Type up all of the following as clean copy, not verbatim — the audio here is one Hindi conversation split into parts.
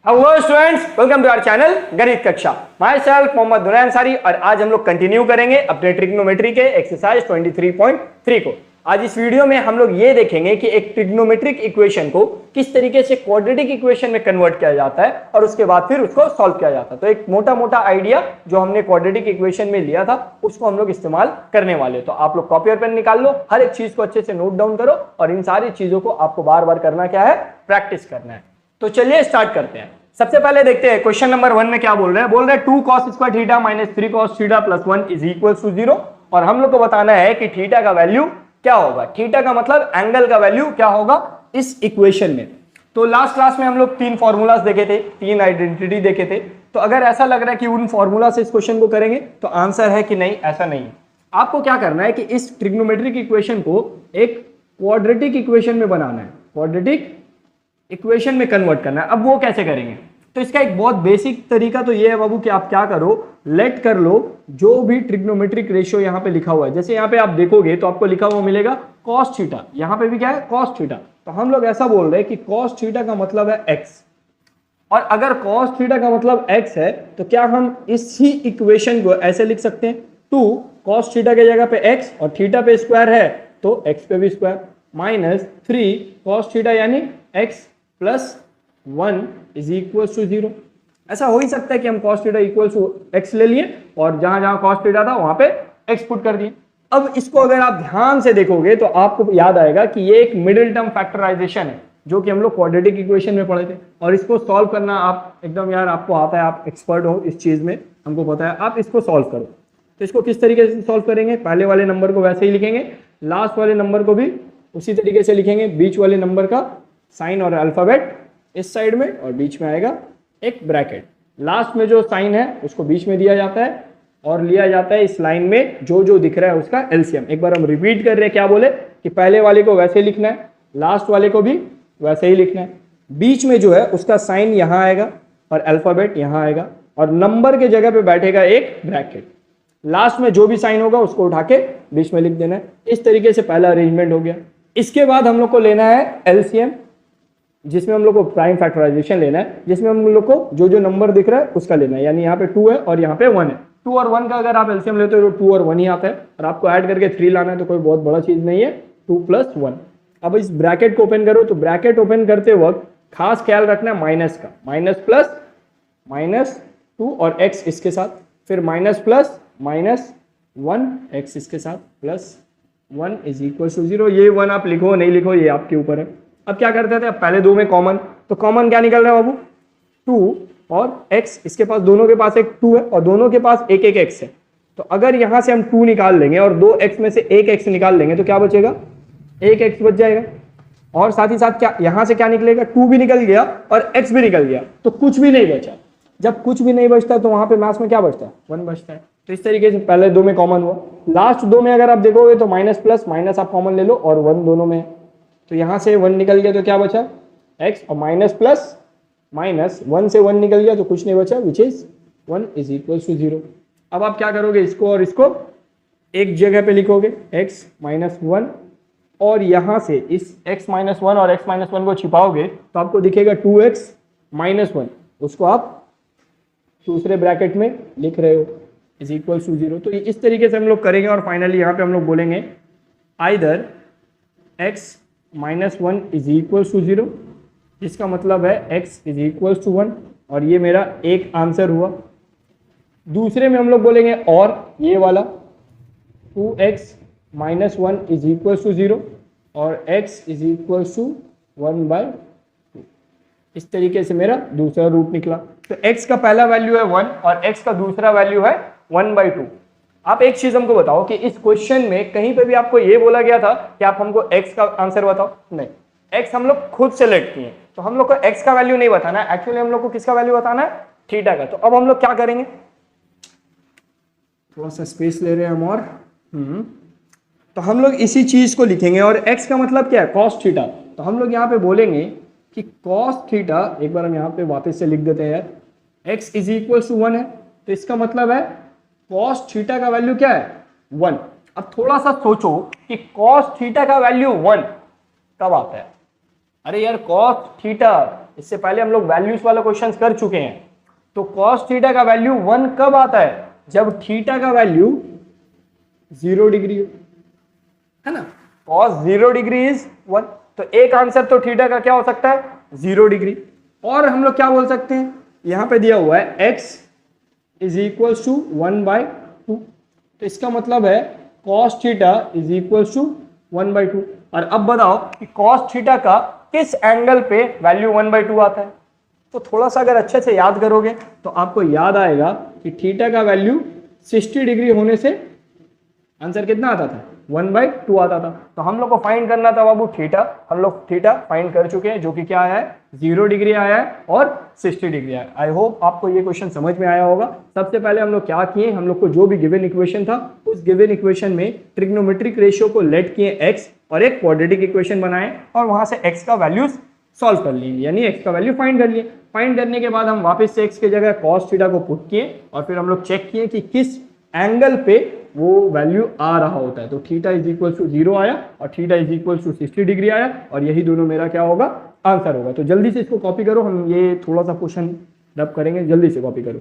Hello students, welcome to our channel गणित कक्षा। माई सेल्फ मोहम्मद दुनिया अंसारी और आज हम लोग कंटिन्यू करेंगे अपने ट्रिग्नोमेट्री के एक्सरसाइज 23.3 को। आज इस वीडियो में हम लोग ये देखेंगे कि एक ट्रिग्नोमेट्रिक इक्वेशन को किस तरीके से क्वाड्रेटिक इक्वेशन में कन्वर्ट किया जाता है और उसके बाद फिर उसको सॉल्व किया जाता है। तो एक मोटा मोटा आइडिया जो हमने क्वाड्रेटिक इक्वेशन में लिया था उसको हम लोग इस्तेमाल करने वाले। तो आप लोग कॉपी और पेन निकाल लो, हर एक चीज को अच्छे से नोट डाउन करो और इन सारी चीजों को आपको बार बार करना क्या है, प्रैक्टिस करना है। तो चलिए स्टार्ट करते हैं। सबसे पहले देखते हैं क्वेश्चन नंबर 1 में क्या बोल रहे हैं। बोल रहे हैं 2 cos square theta minus 3 cos theta plus 1 is equal to 0 और हम लोग को बताना है कि थीटा का वैल्यू क्या होगा। थीटा का मतलब एंगल का वैल्यू क्या होगा इस इक्वेशन में। तो लास्ट क्लास में हम लोग 3 फॉर्मूलाज देखे थे, 3 आइडेंटिटी देखे थे। तो अगर ऐसा लग रहा है कि उन फॉर्मूला से इस क्वेश्चन को करेंगे तो आंसर है कि नहीं, ऐसा नहीं है। आपको क्या करना है कि इस ट्रिग्नोमेट्रिक इक्वेशन को एक क्वाड्रेटिक इक्वेशन में बनाना है, क्वाड्रेटिक इक्वेशन में कन्वर्ट करना है। अब वो कैसे करेंगे, तो इसका एक बहुत बेसिक तरीका तो ये है बाबू कि आप क्या करो, लेट कर लो जो भी ट्रिग्नोमेट्रिक रेशियो यहाँ पे लिखा हुआ है। जैसे यहाँ पे आप देखोगे तो आपको लिखा हुआ मिलेगा कॉस थीटा, यहाँ पे भी क्या है कॉस थीटा। तो हम लोग ऐसा बोल रहे हैं कि कॉस थीटा का मतलब है एक्स, और अगर कॉस थीटा का मतलब एक्स है तो क्या हम इसी इक्वेशन को ऐसे लिख सकते हैं, 2 cos थीटा के जगह पे एक्स और थीटा पे स्क्वायर है तो एक्स पे भी स्क्वायर माइनस 3 cos थीटा यानी x plus 1 is equal to 0। ऐसा हो ही सकता है कि हम cos theta equal to x ले लिए और जहां जहां cos थीटा था वहां पे एक्स पुट कर दिए। अब इसको अगर आप ध्यान से देखोगे तो आपको याद आएगा कि ये एक मिडिल टर्म फैक्टराइजेशन है जो कि हम लोग क्वाड्रेटिक इक्वेशन में पढ़े थे, और इसको सॉल्व करना आप एकदम यार आपको आता है, आप एक्सपर्ट हो इस चीज में, हमको पता है। आप इसको सॉल्व करो। तो इसको किस तरीके से सॉल्व करेंगे, पहले वाले नंबर को वैसे ही लिखेंगे, लास्ट वाले नंबर को भी उसी तरीके से लिखेंगे। बीच वाले नंबर का साइन और अल्फाबेट इस साइड में और बीच में आएगा एक ब्रैकेट। लास्ट में जो साइन है उसको बीच में दिया जाता है और लिया जाता है इस लाइन में जो जो दिख रहा है उसका एलसीएम। एक बार हम रिपीट कर रहे हैं, क्या बोले कि पहले वाले को वैसे लिखना है, लास्ट वाले को भी वैसे ही लिखना है। बीच में जो है उसका साइन यहाँ आएगा और अल्फाबेट यहाँ आएगा और नंबर के जगह पे बैठेगा एक ब्रैकेट। लास्ट में जो भी साइन होगा उसको उठा के बीच में लिख देना है। इस तरीके से पहला अरेंजमेंट हो गया। इसके बाद हम लोग को लेना है एलसीएम, जिसमें हम लोग को प्राइम फैक्टराइजेशन लेना है, जिसमें हम लोग को जो जो नंबर दिख रहा है उसका लेना है। यानी यहाँ पे 2 है और यहाँ पे 1 है। 2 और 1 का अगर आप एलसीएम लेते हो तो 2 और 1 ही आता है, और आपको ऐड करके 3 लाना है तो कोई बहुत बड़ा चीज नहीं है, 2 प्लस 1। अब इस ब्रैकेट को ओपन करो तो ब्रैकेट ओपन करते वक्त खास ख्याल रखना है माइनस का, माइनस प्लस माइनस 2 और एक्स इसके साथ, फिर माइनस प्लस माइनस 1 एक्स इसके साथ प्लस 1 इज इक्वल टू 0। ये 1 आप लिखो नहीं लिखो ये आपके ऊपर है। अब क्या करते थे, पहले 2 में कॉमन, तो कॉमन क्या निकल रहा है बाबू, 2 और x। इसके पास दोनों के पास एक 2 है और दोनों के पास एक एक x है। तो अगर यहां से हम 2 निकाल लेंगे और 2x में से एक x निकाल लेंगे तो क्या बचेगा, एक x बच जाएगा। और साथ ही साथ क्या यहां से क्या निकलेगा, 2 भी निकल गया और x भी निकल गया तो कुछ भी नहीं बचा। जब कुछ भी नहीं बचता तो वहां पे मैथ्स में क्या बचता है, 1 बचता है। तो इस तरीके से पहले 2 में कॉमन हुआ। लास्ट 2 में अगर आप देखोगे तो माइनस प्लस माइनस आप कॉमन ले लो और 1 दोनों में है, तो यहां से 1 निकल गया तो क्या बचा x, और माइनस प्लस माइनस 1 से 1 निकल गया तो कुछ नहीं बचा, which is 1 is equal to 0। अब आप क्या करोगे, इसको और इसको एक जगह पे लिखोगे x माइनस 1, और यहां से इस x माइनस 1 और x माइनस 1 को छिपाओगे तो आपको दिखेगा 2x माइनस 1, उसको आप दूसरे ब्रैकेट में लिख रहे हो इज इक्वल टू 0। तो इस तरीके से हम लोग करेंगे और फाइनली यहाँ पे हम लोग बोलेंगे either x minus 1 is equal to 0, जिसका मतलब है x इज इक्वल टू 1, और ये मेरा एक आंसर हुआ। दूसरे में हम लोग बोलेंगे और ये वाला 2x minus 1 is equal to 0 और x इज इक्वल टू 1/2। इस तरीके से मेरा दूसरा रूट निकला। तो x का पहला वैल्यू है 1 और x का दूसरा वैल्यू है 1/2। आप एक चीज हमको बताओ कि इस क्वेश्चन में कहीं पे भी आपको ये बोला गया था कि आप हमको x का आंसर बताओ, नहीं, x हम लोग खुद सेलेक्ट किए, तो हम लोग को x का वैल्यू नहीं बताना है, एक्चुअली हम लोग को किसका वैल्यू बताना है, थीटा का। तो अब हम लोग क्या करेंगे, थोड़ा सा स्पेस ले रहे हैं हम, और तो हम लोग इसी चीज को लिखेंगे, और x का मतलब क्या है, cos थीटा। तो हम लोग यहाँ पे बोलेंगे कि cos थीटा, एक बार हम यहाँ पे वापस से लिख देते हैं यार, x इज इक्वल टू 1 है, तो इसका मतलब है cos थीटा का वैल्यू क्या है, 1। अब थोड़ा सा सोचो कि cos थीटा का वैल्यू 1 कब आता है। अरे यार cos थीटा इससे पहले हम लोग वैल्यूज वाला क्वेश्चन कर चुके हैं। तो कॉस थीटा का वैल्यू 1 कब आता है? जब थीटा का वैल्यू 0 डिग्री हो, है ना। Cos 0 degree is 1। तो एक आंसर तो थीटा का क्या हो सकता है? 0 डिग्री। और हम लोग क्या बोल सकते हैं, यहां पे दिया हुआ है x इज इक्वल टू 1/2। तो इसका मतलब है cos theta is equal to 1/2। और अब बताओ कि कॉस थीटा का किस एंगल पे वैल्यू 1/2 आता है? तो थोड़ा सा अगर अच्छे से याद करोगे तो आपको याद आएगा कि थीटा का वैल्यू 60 डिग्री होने से आंसर कितना आता था? 1/2 आता था। तो हम लोग को फाइंड करना था बाबू थीटा। हम लोग थीटा फाइंड कर चुके हैं, जो कि क्या आया है? 0 डिग्री आया है और 60 डिग्री आया है। आई होप आपको ये क्वेश्चन समझ में आया होगा। सबसे पहले हम लोग क्या किए, हम लोग को जो भी गिवन इक्वेशन था उस गिवन इक्वेशन में ट्रिग्नोमेट्रिक रेशियो को लेट किए x और एक क्वाड्रेटिक इक्वेशन बनाए और वहां से x का वैल्यूज सॉल्व कर लिए, यानी x का वैल्यू फाइंड कर लिए। फाइंड करने के बाद हम वापस से x की जगह cos थीटा को पुट किए और फिर हम लोग चेक किए कि किस एंगल पे वो वैल्यू आ रहा होता है। तो थीटा इज इक्वल टू 0 आया और theta is equal to 60 degree आया और यही दोनों मेरा क्या होगा? आंसर होगा। तो जल्दी से इसको कॉपी करो, हम ये थोड़ा सा क्वेश्चन रब करेंगे, जल्दी से कॉपी करो।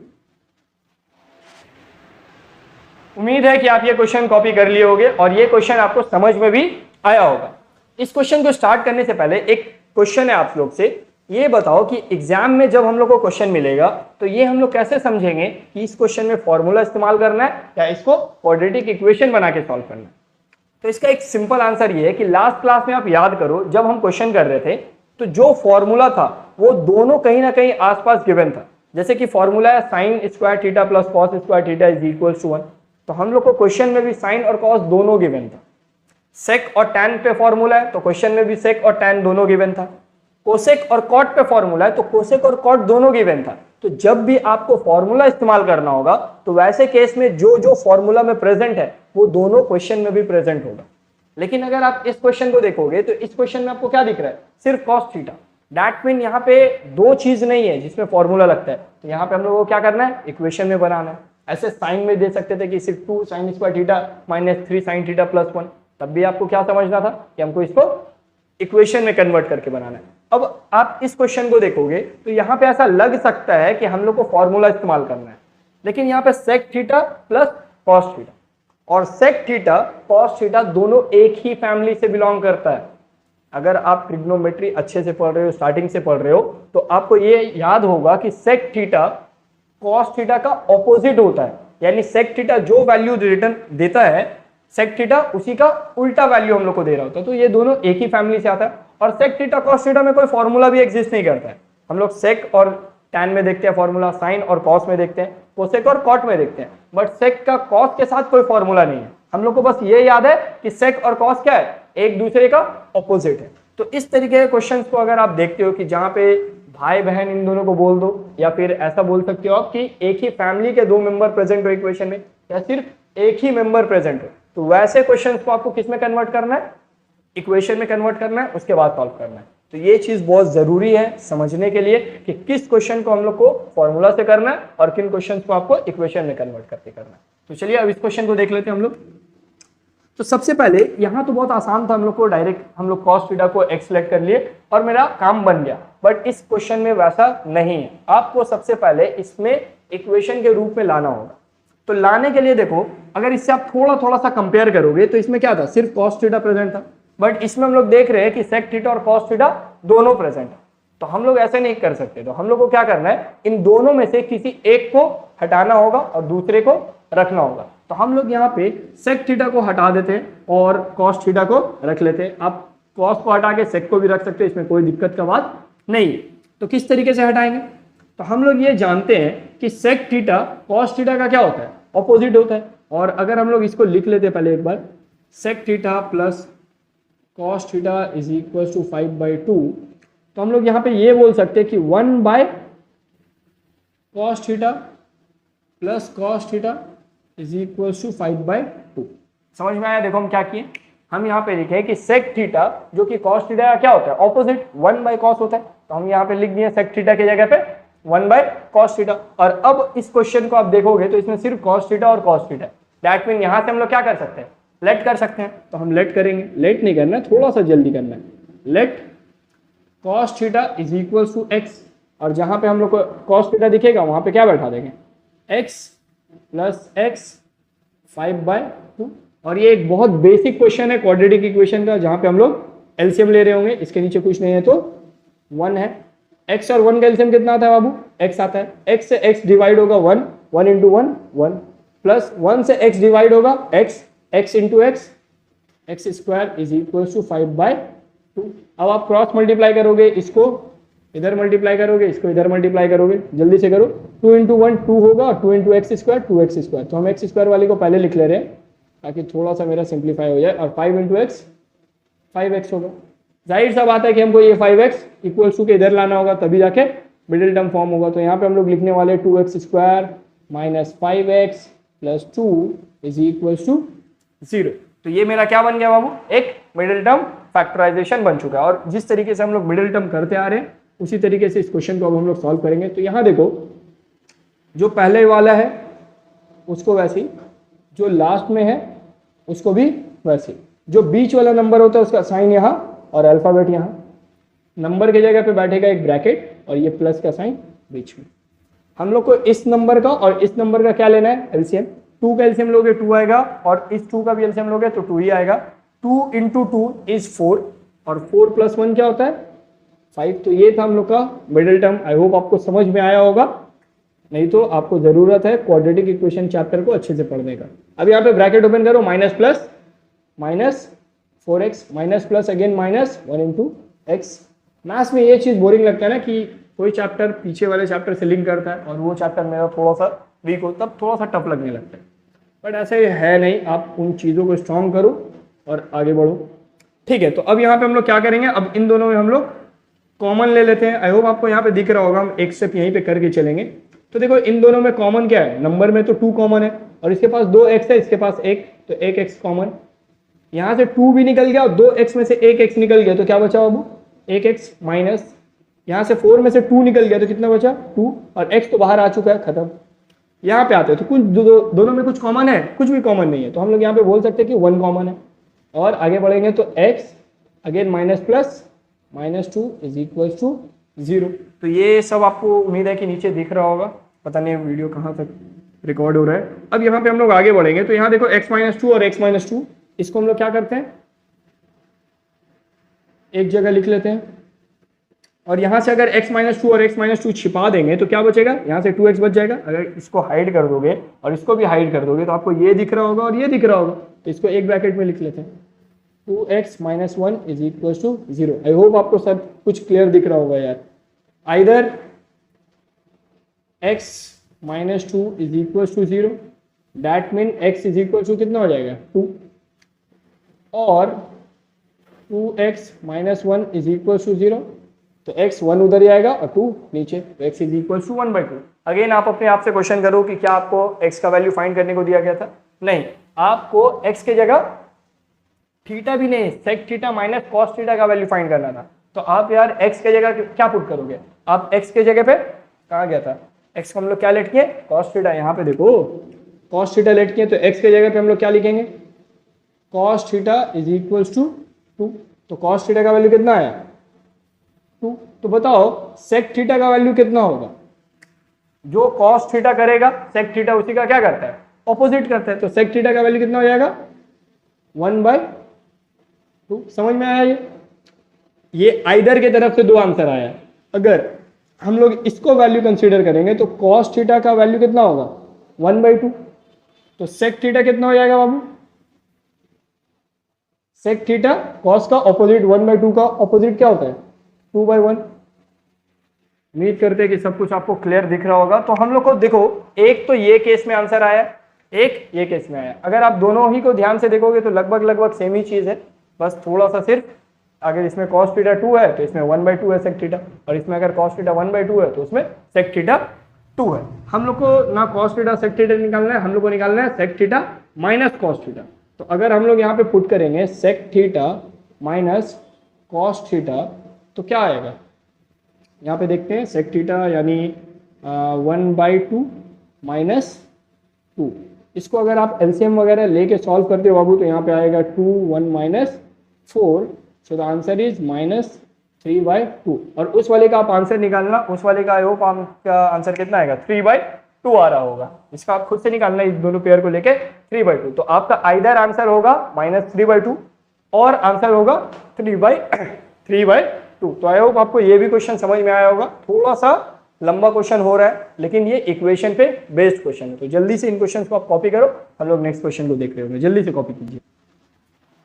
उम्मीद है कि आप ये क्वेश्चन कॉपी कर लिए होंगे और ये क्वेश्चन आपको समझ में भी आया होगा। इस क्वेश्चन को स्टार्ट करने से पहले एक क्वेश्चन है आप लोग से, ये बताओ कि एग्जाम में जब हम लोग को क्वेश्चन मिलेगा तो ये हम लोग कैसे समझेंगे कि इस क्वेश्चन में फॉर्मूला इस्तेमाल करना है या इसको क्वाड्रेटिक इक्वेशन बना के सॉल्व करना है? तो इसका एक सिंपल आंसर ये है कि लास्ट क्लास में आप याद करो, जब हम क्वेश्चन कर रहे थे तो जो फॉर्मूला था वो दोनों कहीं ना कहीं आसपास गिवन था। जैसे कि फॉर्मूला है sine square theta plus cos square theta is equal to 1। तो हम लोग को क्वेश्चन में भी साइन और कॉस दोनों गिवन था। सेक और टैन पे फॉर्मूला है तो क्वेश्चन में भी सेक और टैन दोनों गिवन था। कोसेक और कॉट पे फॉर्मूला है तो कोसेक और कॉट दोनों गिवन था। तो जब भी आपको फॉर्मूला इस्तेमाल करना होगा तो वैसे केस में जो जो फॉर्मूला में प्रेजेंट है वो दोनों क्वेश्चन में भी प्रेजेंट होगा। लेकिन अगर आप इस क्वेश्चन को देखोगे तो इस क्वेश्चन में आपको क्या दिख रहा है? सिर्फ कॉस थीटा। दैट मीन यहाँ पे दो चीज नहीं है जिसमें फॉर्मूला लगता है। तो यहाँ पे हम लोगों को क्या करना है? इक्वेशन में बनाना है। ऐसे साइन में दे सकते थे कि सिर्फ 2 sin square theta minus 3 sin theta plus 1, तब भी आपको क्या समझना था कि हमको इसको इक्वेशन में कन्वर्ट करके बनाना है। अब आप इस क्वेश्चन को देखोगे तो यहाँ पे ऐसा लग सकता है कि हम लोग को फॉर्मूला इस्तेमाल करना है, लेकिन यहाँ पे sec theta plus cos theta और सेक थीटा कॉस थीटा दोनों एक ही फैमिली से बिलोंग करता है। अगर आप ट्रिग्नोमेट्री अच्छे से पढ़ रहे हो, स्टार्टिंग से पढ़ रहे हो, तो आपको ये याद होगा कि सेक थीटा कॉस थीटा का ऑपोजिट होता है। यानी सेक थीटा जो वैल्यू रिटर्न देता है, सेक थीटा उसी का उल्टा वैल्यू हम लोग को दे रहा होता है। तो ये दोनों एक ही फैमिली से आता है। और सेक थीटा कॉस थीटा में कोई फॉर्मूला भी एग्जिस्ट नहीं करता है। हम लोग सेक और टैन में देखते हैं फॉर्मूला, साइन और कॉस में देखते हैं, कोसेक और कॉट में देखते हैं, बट सेक का कॉस के साथ कोई फॉर्मूला नहीं है। हम लोग को बस ये याद है कि सेक और कॉस क्या है? एक दूसरे का ऑपोजिट है। तो इस तरीके के क्वेश्चन को अगर आप देखते हो कि जहां पे भाई बहन इन दोनों को बोल दो, या फिर ऐसा बोल सकते हो आप कि एक ही फैमिली के दो मेंबर प्रेजेंट हो इक्वेशन में, या सिर्फ एक ही मेंबर प्रेजेंट हो, तो वैसे क्वेश्चंस को आपको किस में कन्वर्ट करना है? इक्वेशन में कन्वर्ट करना है, उसके बाद सॉल्व करना है। तो ये चीज बहुत जरूरी है समझने के लिए कि किस क्वेश्चन को हम लोग को फॉर्मूला से करना है और किन क्वेश्चन को आपको इक्वेशन में कन्वर्ट करके करना है। तो चलिए अब इस क्वेश्चन को देख लेते हैं हम लोग। तो सबसे पहले यहाँ तो बहुत आसान था, हम लोग को डायरेक्ट हम लोग कॉस थीटा को एक्स सेलेक्ट कर लिए और मेरा काम बन गया। बट इस क्वेश्चन में वैसा नहीं है। आपको सबसे पहले इसमें इक्वेशन के रूप में लाना होगा। तो लाने के लिए देखो, अगर इससे आप थोड़ा थोड़ा सा कंपेयर करोगे तो इसमें क्या था? सिर्फ कॉस थीटा प्रेजेंट था, बट इसमें हम लोग देख रहे हैं कि सेक थीटा और कॉस थीटा दोनों प्रेजेंट है। तो हम लोग ऐसे नहीं कर सकते। तो हम लोग को क्या करना है? इन दोनों में से किसी एक को हटाना होगा और दूसरे को रखना होगा। तो हम लोग यहाँ पे सेक थीटा को हटा देते हैं और कॉस थीटा को रख लेते हैं। आप कॉस को हटा के सेक को भी रख सकते हैं, इसमें कोई दिक्कत का बात नहीं है। तो किस तरीके से हटाएंगे? तो हम लोग ये जानते हैं कि सेक थीटा कॉस थीटा का क्या होता है? ऑपोजिट होता है। और अगर हम लोग इसको लिख लेते हैं पहले एक बार, sec theta plus cos theta is equal to 5/2, तो हम लोग यहाँ पे ये बोल सकते हैं कि 1/cos theta plus cos theta is equal to 5/2। समझ में आया? देखो हम क्या किए, हम यहाँ पे लिखे कि सेक थीटा जो कि कॉस थीटा का क्या होता है? ऑपोजिट, 1/cos होता है। तो हम यहाँ पे लिख दिए सेक थीटा की जगह पे 1/cos थीटा। और अब इस क्वेश्चन को आप देखोगे तो इसमें सिर्फ कॉस थीटा और कॉस थीटा। दैट मीन यहाँ से हम लोग क्या कर सकते हैं? लेट कर सकते हैं। तो हम लेट करेंगे, लेट नहीं करना है, थोड़ा सा जल्दी करना है। Let cos theta is equal to x, और जहां पे हम लोग को कॉस थीटा दिखेगा वहां पे क्या बैठा देंगे, एक्स प्लस एक्स 5/2। और ये एक बहुत बेसिक क्वेश्चन है क्वाड्रेटिक इक्वेशन का, जहां पे हम लोग एलसीएम ले रहे होंगे। इसके नीचे कुछ नहीं है तो 1 है। x और 1 का एलसीएम कितना आता है बाबू, x आता है। x से x डिवाइड होगा 1, 1 इंटू 1 1, प्लस 1 से x डिवाइड होगा x, x into x, x square is equal to 5/2। अब आप क्रॉस मल्टीप्लाई करोगे, इसको इधर मल्टीप्लाई करोगे, इसको इधर मल्टीप्लाई करोगे, जल्दी से करो। 2 इंटू 1 2 होगा, 2 into x square 2x square. तो हम एक्स स्क्वायर वाले को पहले लिख ले रहे हैं ताकि थोड़ा सा मेरा सिंप्लीफाई हो जाए। और 5 इंटू एक्स 5x होगा। जाहिर सा बात है कि हमको ये 5x इक्वल टू के इधर लाना होगा, तभी जाके मिडिल टर्म फॉर्म होगा। तो यहाँ पे हम लोग लिखने वाले 2x square minus 5x plus 2 is equal to 0। तो ये मेरा क्या बन गया बाबू, एक मिडिल टर्म फैक्टराइजेशन बन चुका है। और जिस तरीके से हम लोग मिडिल टर्म करते आ रहे हैं उसी तरीके से इस क्वेश्चन को अब हम लोग सॉल्व करेंगे। तो यहाँ देखो, जो पहले वाला है उसको वैसे ही, जो लास्ट में है उसको भी वैसे ही। जो बीच वाला नंबर होता है उसका साइन यहाँ और अल्फाबेट यहाँ। नंबर की जगह पे बैठेगा एक ब्रैकेट और ये प्लस का साइन बीच में। हम लोग को इस नंबर का और इस नंबर का क्या लेना है, एलसीएम। 2 का एलसीएम लोगे 2 आएगा, और इस 2 का भी एलसीएम लोगे तो 2 ही आएगा। 2 इंटू 2 इज 4, और 4 प्लस 1 क्या होता है 5। तो ये था हम लोग का मिडिल टर्म। आई होप आपको समझ में आया होगा, नहीं तो आपको जरूरत है क्वाड्रेटिक इक्वेशन चैप्टर को अच्छे से पढ़ने का। अब यहाँ पे ब्रैकेट ओपन करो, minus plus minus 4x minus plus again minus 1 into x. Maths में ये चीज़ बोरिंग लगता है ना कि कोई चैप्टर पीछे वाले चैप्टर से लिंक करता है और वो चैप्टर मेरा थोड़ा सा वीक हो, तब थोड़ा सा टफ लगने लगता है। बट ऐसे है नहीं, आप उन चीज़ों को स्ट्रॉन्ग करो और आगे बढ़ो। ठीक है, तो अब यहाँ पे हम लोग क्या करेंगे, अब इन दोनों में हम लोग कॉमन ले लेते हैं। आई होप आपको यहाँ पे दिख रहा होगा, हम एक स्टेप यहीं पे करके चलेंगे। तो देखो इन दोनों में कॉमन क्या है, नंबर में तो 2 कॉमन है, और इसके पास 2x है, इसके पास 1, तो 1x कॉमन। यहाँ से 2 भी निकल गया और 2x में से 1x निकल गया, तो क्या बचा बाबू 1x माइनस, यहाँ से 4 में से 2 निकल गया तो कितना बचा 2, और x तो बाहर आ चुका है, खत्म। यहाँ पे आते हैं तो कुछ दोनों में कुछ कॉमन है, कुछ भी कॉमन नहीं है, तो हम लोग यहाँ पे बोल सकते हैं कि 1 कॉमन है। और आगे बढ़ेंगे तो x again minus plus minus 2 is equal to 0। तो ये सब आपको उम्मीद है कि नीचे दिख रहा होगा, पता नहीं वीडियो कहाँ तक रिकॉर्ड हो रहा है। अब यहाँ पे हम लोग आगे बढ़ेंगे तो यहाँ देखो x माइनस 2 और x माइनस 2, इसको हम लोग क्या करते हैं एक जगह लिख लेते हैं, और यहाँ से अगर x माइनस 2 और x माइनस 2 छिपा देंगे तो क्या बचेगा, यहाँ से 2x बच जाएगा। अगर इसको हाइड कर दोगे और इसको भी हाइड कर दोगे तो आपको ये दिख रहा होगा और ये दिख रहा होगा, तो इसको एक ब्रैकेट में लिख लेते हैं। 2x minus 1 is equal to 0। I hope आपको सब कुछ क्लियर दिख रहा होगा यार। Either x minus 2 is equal to 0, that mean x is equal to कितना हो जाएगा 2, और 2x minus 1 is equal to 0, तो x 1 उधर ही आएगा और 2 नीचे, तो x is equal to 1/2। Again आप अपने आप से क्वेश्चन करो कि क्या आपको x का वैल्यू फाइंड करने को दिया गया था, नहीं, आपको x के जगह थीटा भी नहीं, sec theta minus cos theta का वैल्यू फाइंड करना था। तो आप यार x के जगह क्या पुट करोगे, आप x के जगह पे कहाँ गया था, x को हम लोग क्या लेट किए कॉस थीटा, यहाँ पे देखो कॉस थीटा लेट किए, तो x के जगह पे हम लोग क्या लिखेंगे cos theta is equal to 2। तो कॉस थीटा का वैल्यू कितना आया 2। तो बताओ सेक थीटा का वैल्यू कितना होगा, जो कॉस थीटा करेगा सेक थीटा उसी का क्या करता है ऑपोजिट करता है, तो सेक थीटा का वैल्यू कितना हो जाएगा 1/2। समझ में आया ये आइदर की तरफ से 2 आंसर आया। अगर हम लोग इसको वैल्यू कंसीडर करेंगे तो कॉस थीटा का वैल्यू कितना होगा 1/2, तो सेक थीटा कितना हो जाएगा बाबू, सेक थीटा कॉस का ऑपोजिट 1/2 का ऑपोजिट क्या होता है 2/1। उम्मीद करते हैं कि सब कुछ आपको क्लियर दिख रहा होगा। तो हम लोग को देखो एक तो ये केस में आंसर आया, एक ये केस में आया। अगर आप दोनों ही को ध्यान से देखोगे तो लगभग सेम ही चीज है, बस थोड़ा सा सिर्फ अगर इसमें cos थीटा 2 है तो इसमें 1/2 है सेक थीटा, और इसमें अगर cos थीटा 1/2 है तो उसमें सेक थीटा 2 है। हम लोग को ना cos थीटा सेक थीटा निकालना है, हम लोग को निकालना है sec theta minus cos theta. तो अगर हम लोग यहाँ पे पुट करेंगे sec theta minus cos theta तो क्या आएगा, यहाँ पे देखते हैं सेक थीटा यानी 1/2 माइनस 2। इसको अगर आप एलसीएम वगैरह लेके सॉल्व करते हो बाबू तो यहाँ पे आएगा 2 1 minus 4, so the answer is minus 3/2 और उस वाले का आप आंसर निकालना, उस वाले का आई होप आपका आंसर कितना आएगा 3/2 आ रहा होगा। इसका आप खुद से निकालना इस दोनों पेयर को लेके 3/2। तो आपका आइदर आंसर होगा -3/2 और आंसर होगा 3/2। तो आई होप आपको ये भी क्वेश्चन समझ में आया होगा। थोड़ा सा लंबा क्वेश्चन हो रहा है लेकिन ये इक्वेशन पे बेस्ड क्वेश्चन है, तो जल्दी से इन क्वेश्चन को आप कॉपी करो। हम लोग नेक्स्ट क्वेश्चन को देख रहे होंगे, जल्दी से कॉपी कीजिए।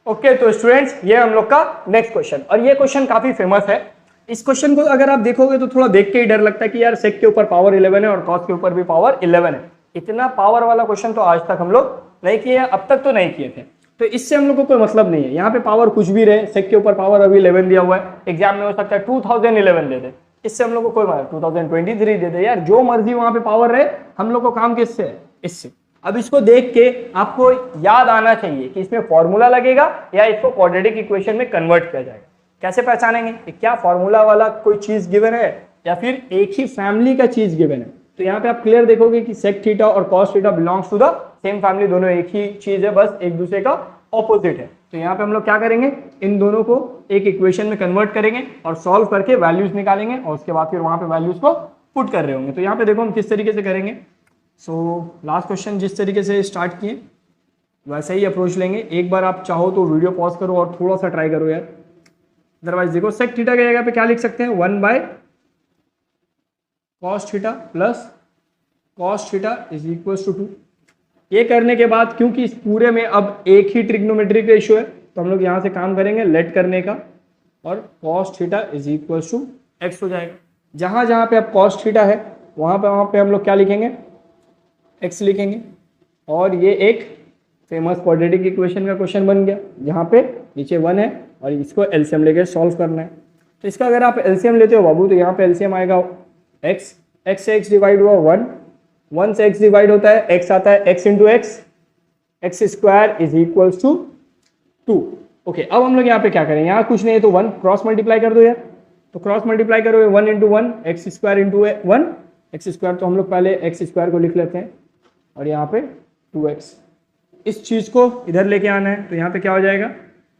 ओके तो स्टूडेंट्स ये हम लोग का नेक्स्ट क्वेश्चन, और ये क्वेश्चन काफी फेमस है। इस क्वेश्चन को अगर आप देखोगे तो थोड़ा देख के ही डर लगता है कि यार सेक के ऊपर पावर 11 है और कॉस के ऊपर भी पावर 11 है। इतना पावर वाला क्वेश्चन तो आज तक हम लोग नहीं किए, अब तक तो नहीं किए थे, तो इससे हम लोग को कोई मतलब नहीं है। यहाँ पे पावर कुछ भी रहे, सेक के ऊपर पावर अभी 11 दिया हुआ है, एग्जाम में हो सकता है 2011 दे दे, इससे हम लोग को कोई मतलब 2023 दे दे, यार जो मर्जी वहां पे पावर रहे, हम लोग को काम किससे है, इससे। अब इसको देख के आपको याद आना चाहिए कि इसमें फॉर्मूला लगेगा या इसको क्वाड्रेटिक इक्वेशन में कन्वर्ट किया जाएगा। कैसे पहचानेंगे कि क्या फॉर्मूला वाला कोई चीज गिवन है या फिर एक ही फैमिली का चीज गिवन है। तो यहाँ पे आप क्लियर देखोगे कि सेक थीटा और cos theta belongs to the same family, दोनों एक ही चीज है, बस एक दूसरे का ऑपोजिट है। तो यहाँ पे हम लोग क्या करेंगे, इन दोनों को एक इक्वेशन में कन्वर्ट करेंगे और सॉल्व करके वैल्यूज निकालेंगे और उसके बाद फिर वहां पे वैल्यूज को पुट कर रहे होंगे। तो यहाँ पे देखो हम किस तरीके से करेंगे। सो लास्ट क्वेश्चन जिस तरीके से स्टार्ट किए वैसे ही अप्रोच लेंगे। एक बार आप चाहो तो वीडियो पॉज करो और थोड़ा सा ट्राई करो यार, अदरवाइज देखो सेक थीटा की जगह पे क्या लिख सकते हैं, 1/cos theta plus cos theta is equal to 2। ये करने के बाद क्योंकि इस पूरे में अब एक ही ट्रिग्नोमेट्रिक रेशियो है तो हम लोग यहाँ से काम करेंगे लेट करने का, और cos theta is equal to x हो जाएगा। जहाँ जहाँ पे अब cos थीटा है वहाँ पे हम लोग क्या लिखेंगे, x लिखेंगे। और ये एक फेमस क्वाड्रेटिक इक्वेशन का क्वेश्चन बन गया जहाँ पे नीचे 1 है और इसको एलसीएम लेके सॉल्व करना है। तो इसका अगर आप एलसीएम लेते हो बाबू तो यहाँ पे एलसीएम आएगा x से x डिवाइड हुआ 1 से x डिवाइड होता है, x आता है x into x square is equal to 2। Okay अब हम लोग यहाँ पे क्या करें, यहाँ कुछ नहीं है तो 1 क्रॉस मल्टीप्लाई कर दो यार। तो क्रॉस मल्टीप्लाई करोगे 1 into 1 x square into 1 x square, तो हम लोग पहले एक्स स्क्वायर को लिख लेते हैं और यहाँ पे 2x। इस चीज को इधर लेके आना है तो यहाँ पे क्या हो जाएगा,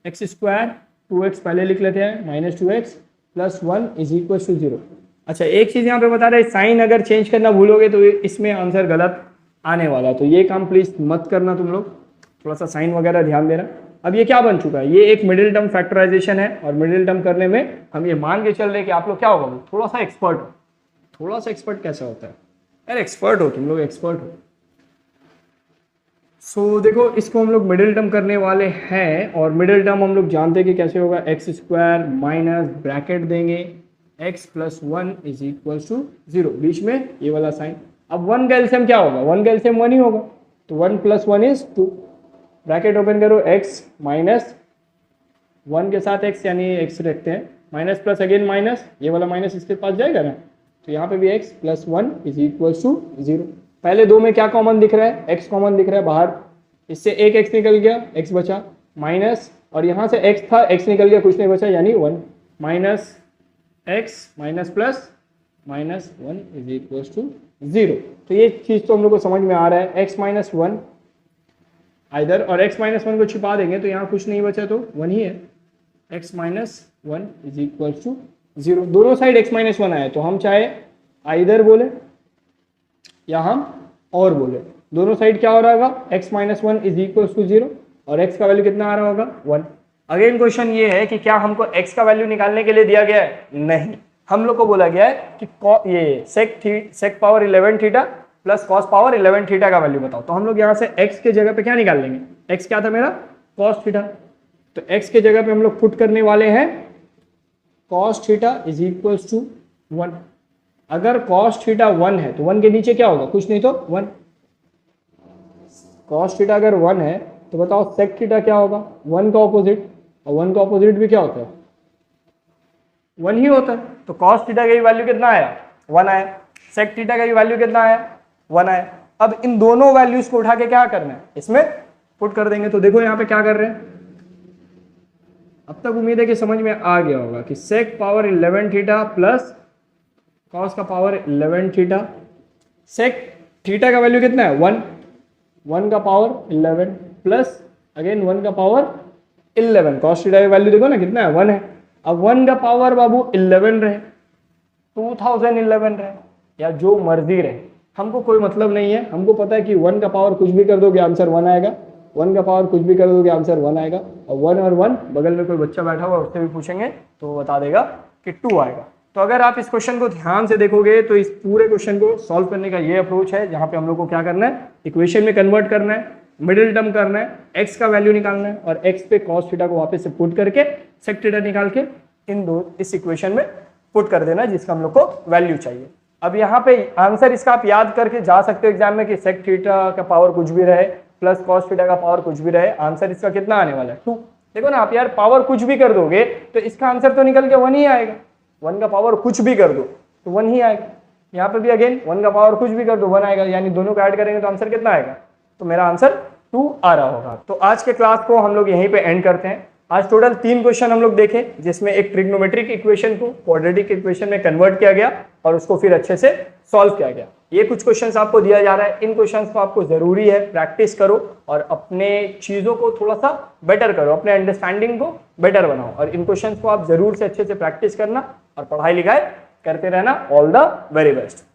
एक्स स्क्वायर 2x पहले लिख लेते हैं -2x plus 1 is equal to 0। अच्छा एक चीज यहाँ पे बता रहे हैं, साइन अगर चेंज करना भूलोगे तो इसमें आंसर गलत आने वाला है, तो ये काम प्लीज मत करना तुम लोग, थोड़ा सा साइन वगैरह ध्यान देना। अब ये क्या बन चुका है, ये एक मिडिल टर्म फैक्टराइजेशन है और मिडिल टर्म करने में हम ये मान के चल रहे हैं कि आप लोग क्या होगा, थोड़ा सा एक्सपर्ट हो। थोड़ा सा एक्सपर्ट कैसा होता है यार, एक्सपर्ट हो तुम लोग, एक्सपर्ट हो। सो देखो इसको हम लोग मिडिल टर्म करने वाले हैं और मिडिल टर्म हम लोग जानते हैं कि कैसे होगा, एक्स स्क्वायर माइनस ब्रैकेट देंगे x plus 1 is equal to 0, बीच में ये वाला साइन। अब 1 का एलसीएम क्या होगा, 1 का एलसीएम 1 ही होगा, तो 1 प्लस 1 इज 2, ब्रैकेट ओपन करो x माइनस 1 के साथ x यानी x रखते हैं, माइनस प्लस अगेन माइनस, ये वाला माइनस इसके पास जाएगा ना, तो यहाँ पे भी x plus 1 is equal to 0। पहले दो में क्या कॉमन दिख रहा है, x कॉमन दिख रहा है बाहर, इससे एक x निकल गया, x बचा माइनस, और यहाँ से x था, x निकल गया, कुछ नहीं बचा यानी 1, minus x minus plus minus 1 is equal to 0। तो ये चीज़ तो हम लोग को समझ में आ रहा है, x माइनस 1 इधर और x माइनस 1 को छिपा देंगे तो यहाँ कुछ नहीं बचा तो 1 ही है, x minus 1 is equal to 0। दोनों साइड x माइनस 1 आए तो हम चाहे इधर बोले या हम और बोले, दोनों साइड क्या हो रहा होगा, x minus 1 is equal to 0 और x का वैल्यू कितना आ रहा होगा 1। अगेन क्वेश्चन ये है कि क्या हमको x का वैल्यू निकालने के लिए दिया गया है, नहीं, हम लोग को बोला गया है कि ये sec power 11 theta plus cos power 11 theta का वैल्यू बताओ। तो हम लोग यहाँ से x के जगह पे क्या निकाल लेंगे, x क्या था मेरा कॉस थीटा, तो x के जगह पे हम लोग पुट करने वाले हैं cos theta is equal to 1। अगर कॉस थीटा 1 है तो 1 के नीचे क्या होगा, कुछ नहीं तो 1। कॉस थीटा अगर 1 है तो बताओ सेक थीटा क्या होगा, 1 का ऑपोजिट, और 1 का ऑपोजिट भी क्या होता है 1 ही होता है। तो कॉस थीटा का वैल्यू कितना आया 1 आया, सेक थीटा का वैल्यू कितना आया 1 आया। अब इन दोनों वैल्यूज को उठा के क्या करना है, इसमें पुट कर देंगे। तो देखो यहाँ पे क्या कर रहे हैं, अब तक उम्मीद है कि समझ में आ गया होगा कि सेक पावर 11 थीटा प्लस कॉस का पावर 11 थीटा, सेक थीटा का वैल्यू कितना है 1 का पावर 11 प्लस अगेन 1 का पावर 11, कॉस थीटा का वैल्यू देखो ना कितना है 1 है, अब 1 का पावर बाबू 11 रहे, 2011 रहे, या जो मर्जी रहे, हमको कोई मतलब नहीं है। हमको पता है कि 1 का पावर कुछ भी कर दोगे आंसर 1 आएगा, 1 का पावर कुछ भी कर दोगे आंसर 1 आएगा, और 1 और 1 बगल में कोई बच्चा बैठा हुआ उससे भी पूछेंगे तो वो बता देगा कि 2 आएगा। तो अगर आप इस क्वेश्चन को ध्यान से देखोगे तो इस पूरे क्वेश्चन को सॉल्व करने का ये अप्रोच है, जहां पे हम लोग को क्या करना है, इक्वेशन में कन्वर्ट करना है, मिडिल टर्म करना है, x का वैल्यू निकालना है और x पे cos थीटा को वापस से पुट करके sec थीटा निकाल के इस इक्वेशन में पुट कर देना जिसका हम लोग को वैल्यू चाहिए। अब यहाँ पे आंसर इसका आप याद करके जा सकते हो एग्जाम में कि sec थीटा का पावर कुछ भी रहे प्लस cos थीटा का पावर कुछ भी रहे, आंसर इसका कितना आने वाला है 2। देखो ना आप यार, पावर कुछ भी कर दोगे तो इसका आंसर तो निकल के 1 ही आएगा। 1 का पावर कुछ भी कर दो तो 1 ही आएगा। यहाँ पे भी अगेन 1 का पावर कुछ भी कर दो 1 आएगा, यानी दोनों को ऐड करेंगे तो आंसर कितना आएगा, तो मेरा आंसर 2 आ रहा होगा। तो आज के क्लास को हम लोग यहीं पे एंड करते हैं। आज टोटल 3 क्वेश्चन हम लोग देखे, जिसमें एक ट्रिग्नोमेट्रिक इक्वेशन को क्वाड्रेटिक इक्वेशन में कन्वर्ट किया गया और उसको फिर अच्छे से सॉल्व किया गया। ये कुछ क्वेश्चंस आपको दिया जा रहा है, इन क्वेश्चंस को आपको जरूरी है प्रैक्टिस करो और अपने चीजों को थोड़ा सा बेटर करो, अपने अंडरस्टैंडिंग को बेटर बनाओ, और इन क्वेश्चंस को आप जरूर से अच्छे से प्रैक्टिस करना और पढ़ाई लिखाई करते रहना। All the very best.